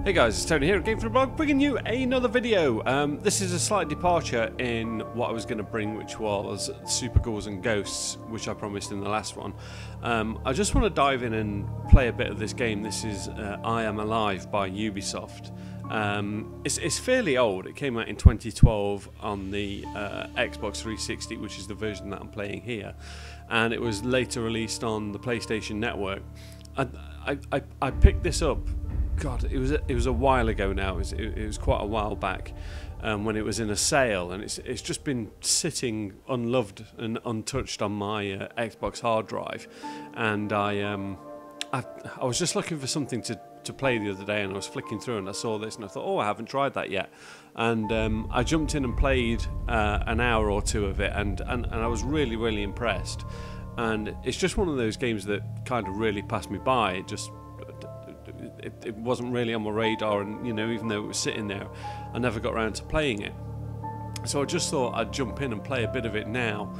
Hey guys, it's Tony here at gamefreakblog, bringing you another video. This is a slight departure in what I was going to bring, which was Super Ghouls and Ghosts, which I promised in the last one. I just want to dive in and play a bit of this game. This is I Am Alive by Ubisoft. It's fairly old. It came out in 2012 on the Xbox 360, which is the version that I'm playing here, and it was later released on the PlayStation Network. I picked this up. God, it was a while ago now. It was quite a while back when it was in a sale, and it's just been sitting unloved and untouched on my Xbox hard drive. And I was just looking for something to play the other day, and I was flicking through and I saw this and I thought, oh, I haven't tried that yet. And I jumped in and played an hour or two of it, and I was really impressed. And it's just one of those games that kind of really passed me by. It wasn't really on my radar, and even though it was sitting there, I never got around to playing it. So I just thought I'd jump in and play a bit of it now,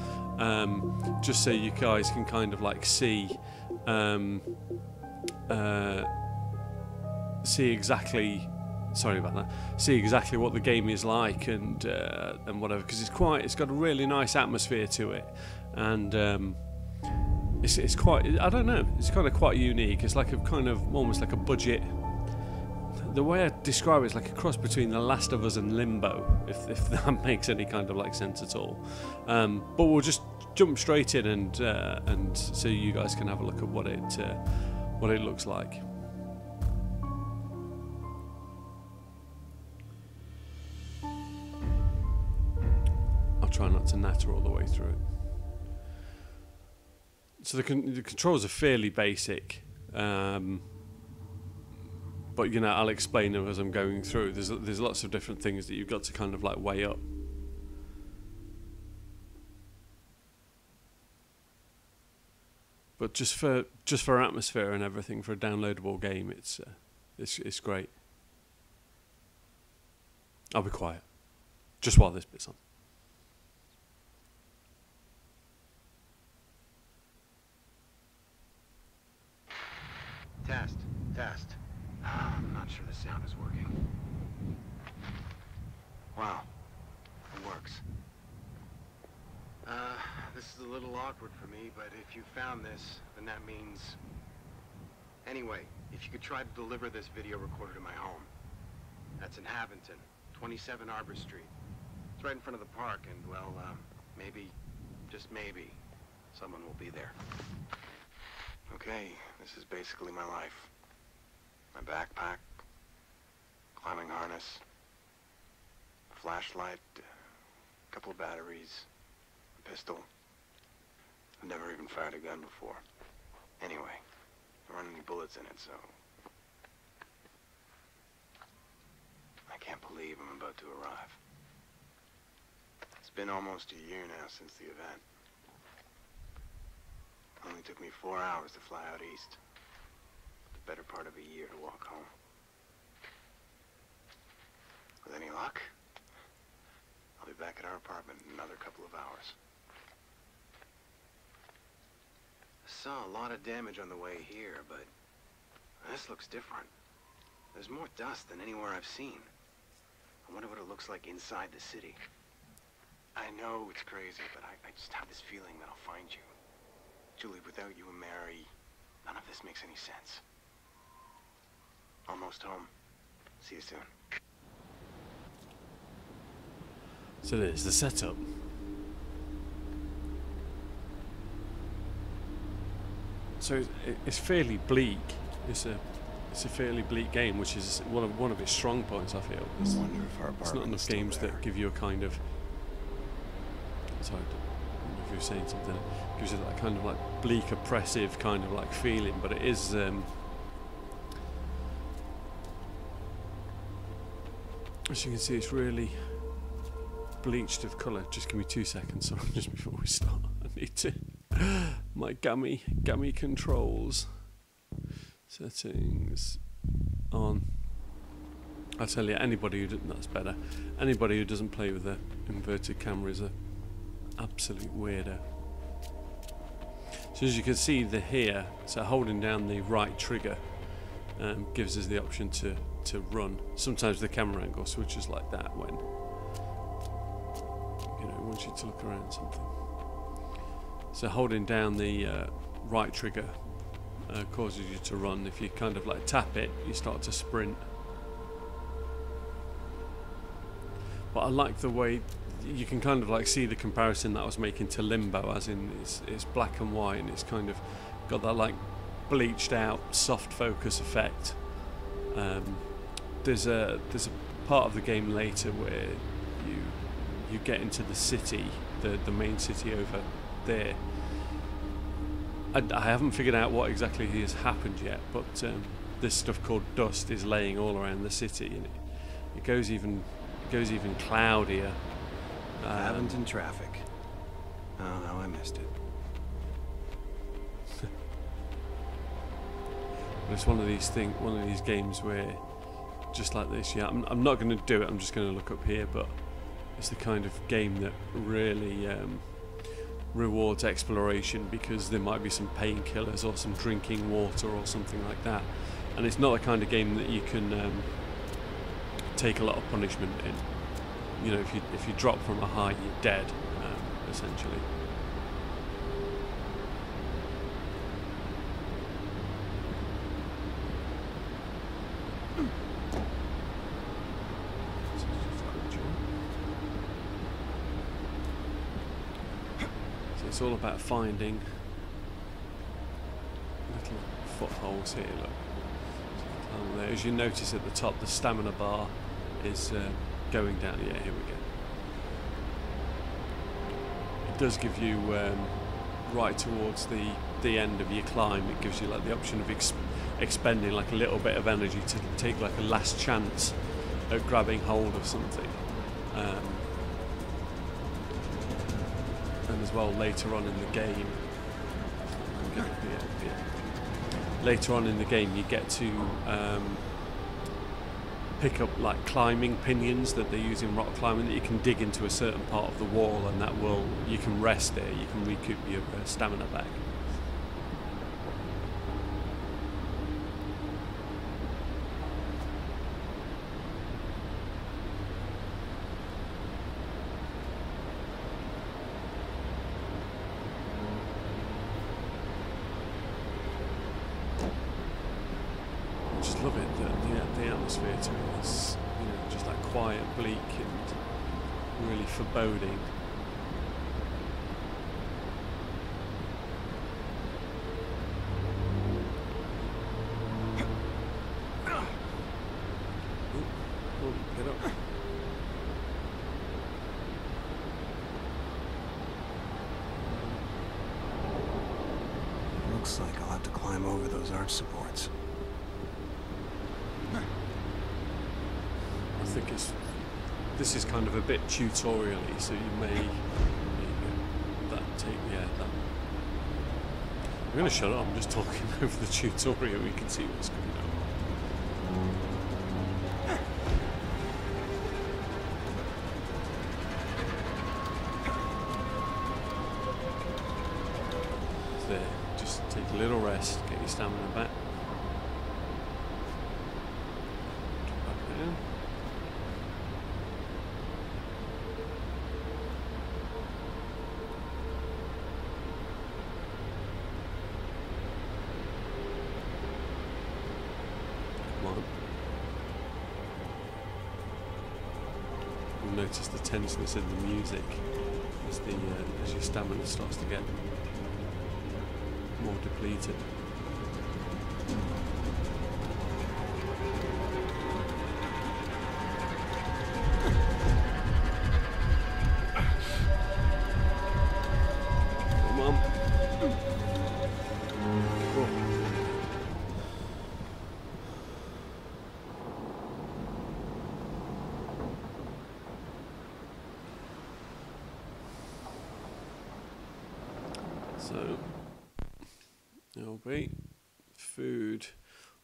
just so you guys can kind of like see exactly. Sorry about that. See exactly what the game is like and whatever, because it's got a really nice atmosphere to it, and it's quite, I don't know, it's kind of quite unique. It's like a kind of almost like a budget. The way I describe it is like a cross between The Last of Us and Limbo, if that makes any kind of like sense at all. But we'll just jump straight in and so you guys can have a look at what it looks like. I'll try not to natter all the way through it. So the controls are fairly basic, but I'll explain them as I'm going through. There's lots of different things that you've got to kind of like weigh up. But just for atmosphere and everything, for a downloadable game, it's great. I'll be quiet just while this bit's on. Test. I'm not sure the sound is working. Wow, it works. This is a little awkward for me, but if you found this, then that means... Anyway, if you could try to deliver this video recorder to my home. That's in Haventon, 27 Arbor Street. It's right in front of the park, and well, maybe, just maybe, someone will be there. Okay, this is basically my life. My backpack, climbing harness, flashlight, a couple of batteries, a pistol. I've never even fired a gun before. Anyway, there aren't any bullets in it, so... I can't believe I'm about to arrive. It's been almost a year now since the event. It only took me 4 hours to fly out east. The better part of a year to walk home. With any luck, I'll be back at our apartment in another couple of hours. I saw a lot of damage on the way here, but this looks different. There's more dust than anywhere I've seen. I wonder what it looks like inside the city. I know it's crazy, but I just have this feeling that I'll find you. Julie, without you and Mary, none of this makes any sense. Almost home. See you soon. So there's the setup. So it's fairly bleak. It's a fairly bleak game, which is one of its strong points, I feel. I wonder if our There's not enough games that give you a kind of... Sorry, I don't know if you were saying something. It gives you that kind of like bleak, oppressive kind of like feeling, but it is... as you can see, it's really bleached of colour. Just give me 2 seconds, sorry, just before we start. I need to... My gammy controls. Settings on. I tell you, anybody who doesn't, that's better. Anybody who doesn't play with the inverted camera is a absolute weirdo. So as you can see here, so holding down the right trigger gives us the option to run. Sometimes the camera angle switches like that when, you know, wants you to look around something. So holding down the right trigger causes you to run. If you kind of like tap it, you start to sprint. But I like the way you can kind of like see the comparison that I was making to Limbo, as in it's black and white and it's kind of got that like bleached out soft focus effect. There's a part of the game later where you get into the city, the main city over there. I haven't figured out what exactly has happened yet, but this stuff called dust is laying all around the city, and it goes even cloudier. Abington traffic. Oh no, I missed it. But it's one of these games where, just like this, yeah, I'm not going to do it. I'm just going to look up here, but it's the kind of game that really rewards exploration, because there might be some painkillers or some drinking water or something like that, and it's not the kind of game that you can take a lot of punishment in. You know, if you drop from a high, you're dead, essentially. It's all about finding little footholds here, look. There. As you notice at the top, the stamina bar is going down. Yeah, here we go. It does give you, right towards the end of your climb, it gives you like the option of expending like a little bit of energy to take like a last chance at grabbing hold of something. And as well, later on in the game, later on in the game, you get to pick up like climbing pinions that they use in rock climbing, that you can dig into a certain part of the wall, and that you can rest there. You can recoup your stamina back. Love it, the atmosphere to it is, you know, just like quiet, bleak, and really foreboding. Oh, get up. Looks like I'll have to climb over those arch supports. I think this is kind of a bit tutorial-y, so you may that. I'm going to shut up. I'm just talking over the tutorial. You can see what's going on. There, just take a little rest, get your stamina back. You'll notice the tenseness in the music as your stamina starts to get more depleted. Come on. Cool. So there'll be food,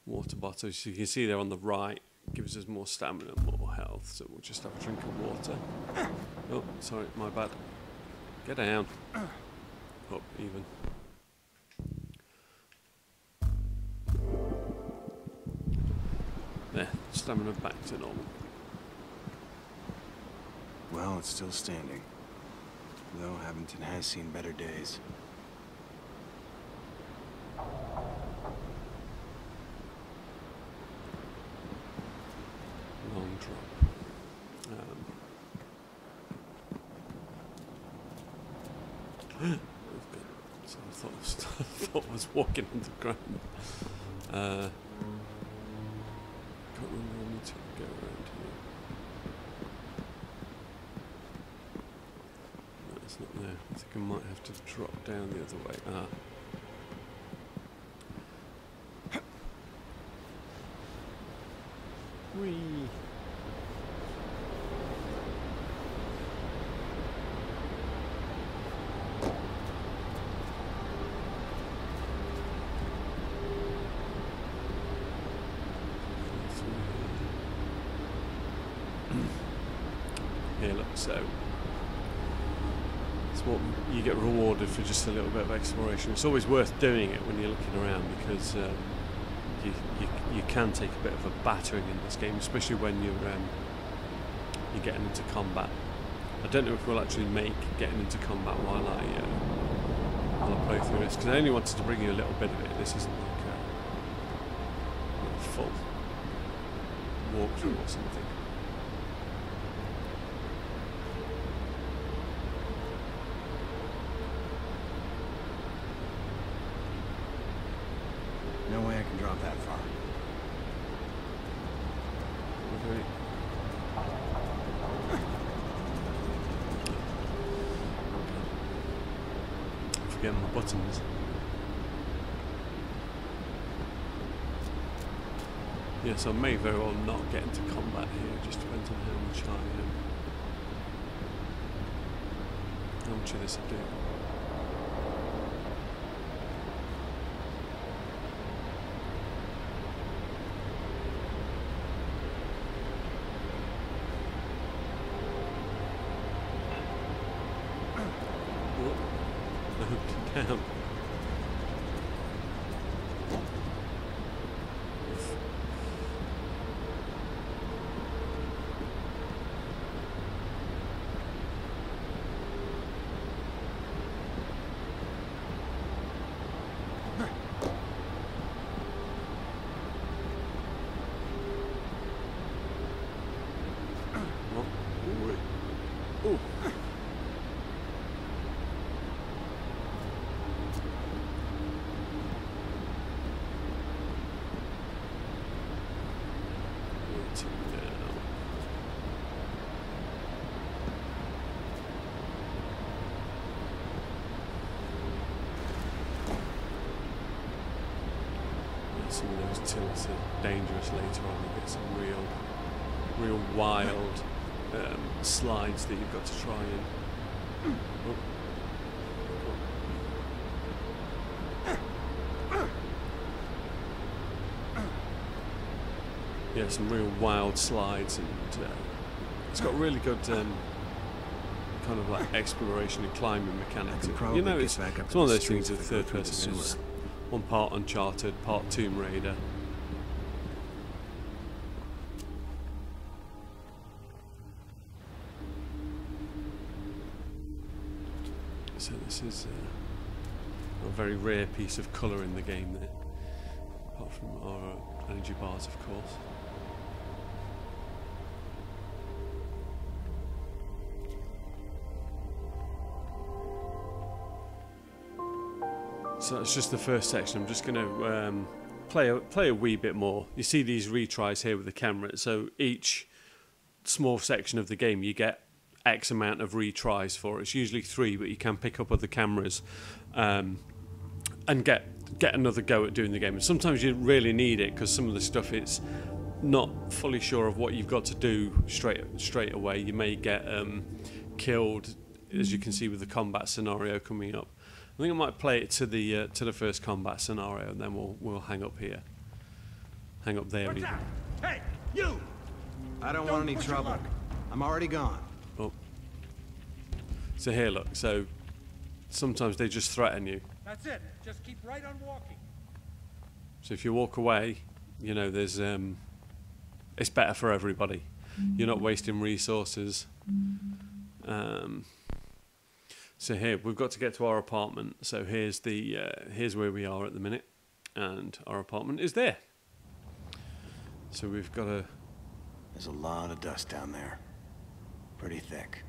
water bottles. So you can see there on the right, gives us more stamina, more health. So we'll just have a drink of water. Oh, sorry, my bad. Get down. Up even. stamina back to normal. Well, it's still standing. Though Abington has seen better days. Long drop. So I thought I was walking on the ground. Can't remember I need to go around here. No, it's not there. I think I might have to drop down the other way. Whee! Here, look, so it's what you get rewarded for, just a little bit of exploration. It's always worth doing it when you're looking around, because you can take a bit of a battering in this game, especially when you're getting into combat. I don't know if we'll actually make getting into combat while I play through this, because I only wanted to bring you a little bit of it. This isn't like a full walkthrough or something. No way I can drop that far. Okay. I'm forgetting my buttons. Yes, I may very well not get into combat here, it just depends on how much how much of this I do. Down. Ooh. Some of those tilts are dangerous later on. You get some real wild slides that you've got to try and. Yeah, some real wild slides, and it's got really good kind of like exploration and climbing mechanics. You know, it's one of those things with third person. Is one part Uncharted, part Tomb Raider. So this is a very rare piece of colour in the game there, apart from our energy bars, of course. So that's just the first section. I'm just going to play a wee bit more. You see these retries here with the camera. So each small section of the game you get X amount of retries for. It's usually 3, but you can pick up other cameras and get another go at doing the game. And sometimes you really need it, because some of the stuff it's not fully sure of what you've got to do straight away. You may get killed, as you can see with the combat scenario coming up. I think I might play it to the first combat scenario, and then we'll hang up here. Hang up there. Even. Hey, you! I don't want any trouble. I'm already gone. Oh. So here, look. So sometimes they just threaten you. That's it. Just keep right on walking. So if you walk away, you know there's it's better for everybody. You're not wasting resources. So here we've got to get to our apartment. So here's the here's where we are at the minute, and our apartment is there. So we've got to. There's a lot of dust down there. Pretty thick.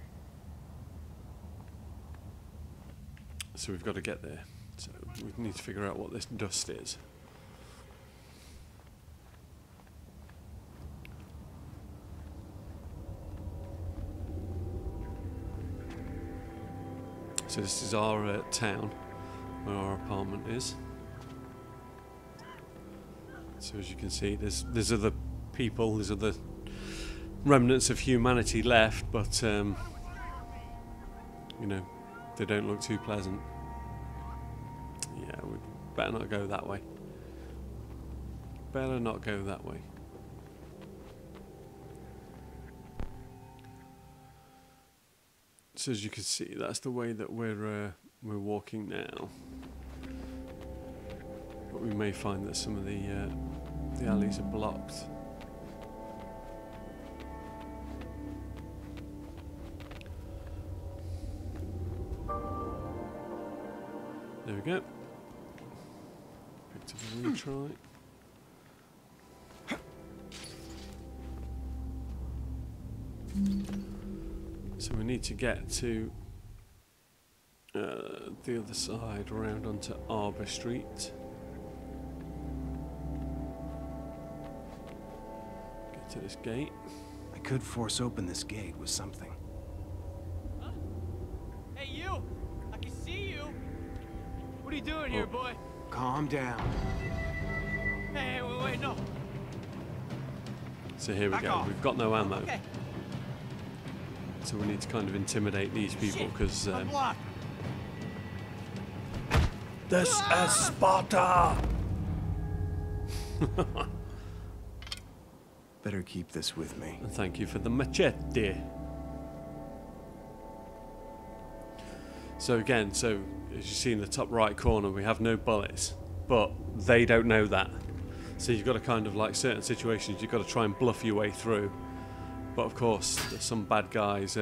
So we've got to get there. So we need to figure out what this dust is. So this is our town, where our apartment is. So as you can see, there's other people, there's other remnants of humanity left, but you know, they don't look too pleasant. Yeah, we better not go that way. Better not go that way. So as you can see, that's the way that we're walking now. But we may find that some of the alleys are blocked. There we go. Back to the retry. So we need to get to the other side, around onto Arbor Street. Get to this gate. I could force open this gate with something. Huh? Hey, you! I can see you! What are you doing here, boy? Calm down. Hey, wait, no. So here we Back go. off. We've got no ammo. Okay. So we need to kind of intimidate these people because Unblock. this is Sparta. Better keep this with me. And thank you for the machete. So again, as you see in the top right corner, we have no bullets, but they don't know that. So you've got to kind of, like certain situations, you've got to try and bluff your way through. But of course, some bad guys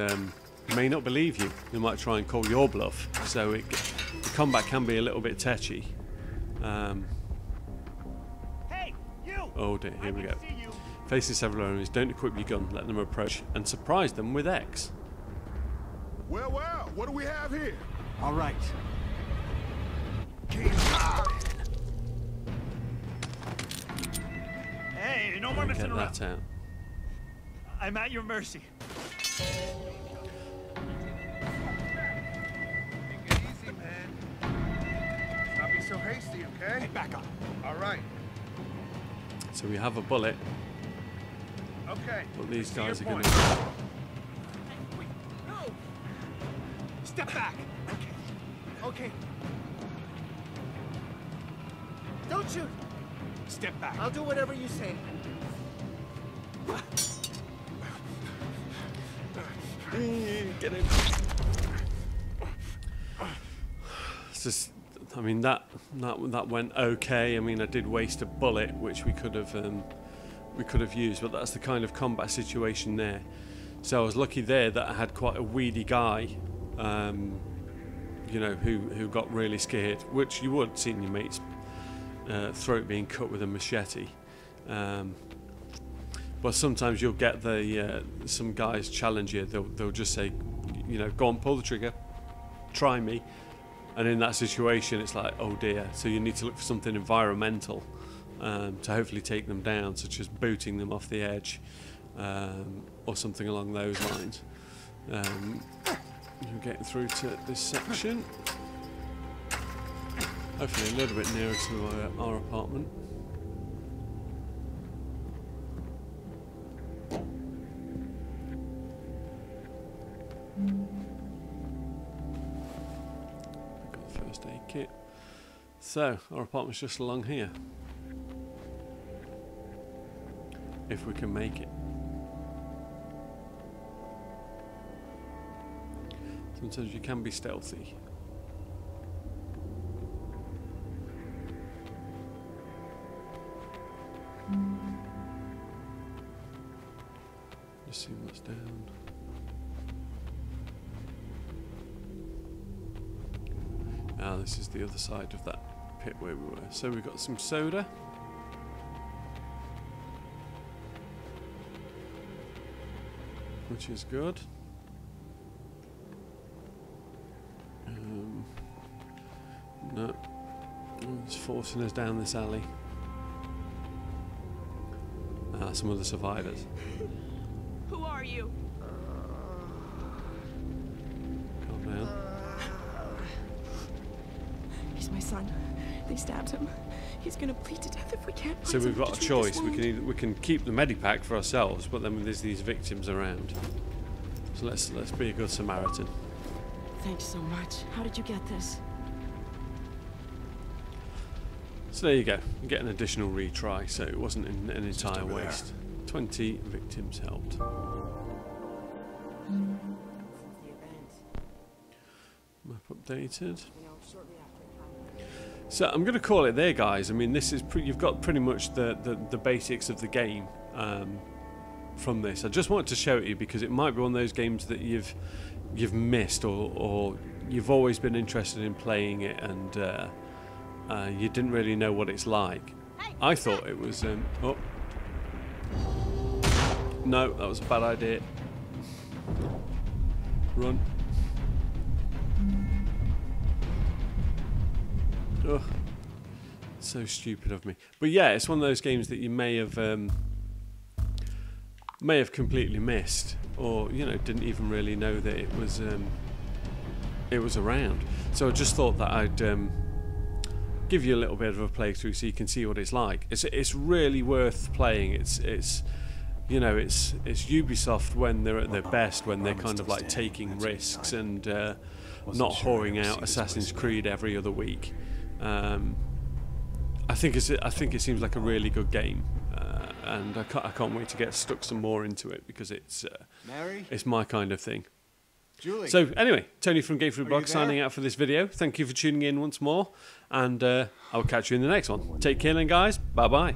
may not believe you. They might try and call your bluff. So the combat can be a little bit tetchy. Hey, you! Oh dear, here we go. Facing several enemies, don't equip your gun, let them approach, and surprise them with X. Well, what do we have here? All right. Hey, no more Get messing around. that out. I'm at your mercy. Take it easy, man. Not be so hasty, okay? Hey, back up. All right. So we have a bullet, Okay. but these See your guys are going point. to... Wait, no! Step back! Okay. Don't shoot! Step back. I'll do whatever you say. Get him. It's just, I mean, that went okay. I mean, I did waste a bullet, which we could have used, but that's the kind of combat situation there. So I was lucky there that I had quite a weedy guy, you know, who got really scared, which you would see in your mate's throat being cut with a machete. But sometimes you'll get some guys challenge you. They'll just say, you know, go on, pull the trigger, try me. And in that situation, it's like, oh dear. So you need to look for something environmental to hopefully take them down, such as booting them off the edge or something along those lines. We're getting through to this section. Hopefully a little bit nearer to our apartment. Got the first aid kit. So, our apartment's just along here. If we can make it. Sometimes you can be stealthy. just see what's down. Ah, this is the other side of that pit where we were. So we've got some soda. Which is good. No. It's forcing us down this alley. Ah, some other survivors. Who are you? Calm down. He's my son. They stabbed him. He's gonna bleed to death if we can't find So we've someone got a to treat choice. this We wound. can either, we can keep the medipack for ourselves, but then there's these victims around. So let's be a good Samaritan. Thanks so much. How did you get this? So there you go. You get an additional retry, so it wasn't an entire over there. waste. 20 victims helped. Map updated. So I'm going to call it there, guys. I mean, this is you've got pretty much the basics of the game from this. I just wanted to show it you because it might be one of those games that you've missed or you've always been interested in playing it and you didn't really know what it's like. I thought it was oh no, that was a bad idea. Run. Oh, so stupid of me. But yeah, it's one of those games that you may have completely missed, or you know, didn't even really know that it was around. So I just thought that I'd give you a little bit of a playthrough so you can see what it's like. It's really worth playing. It's you know, it's Ubisoft when they're at their best, when they're kind of like taking risks and not whoring out Assassin's Creed every other week. I think it seems like a really good game, and I can't wait to get stuck some more into it because it's my kind of thing. Julie. So anyway, Tony from gamefreakblog there? signing out for this video. Thank you for tuning in once more, and I'll catch you in the next one. Take care then, guys. Bye bye.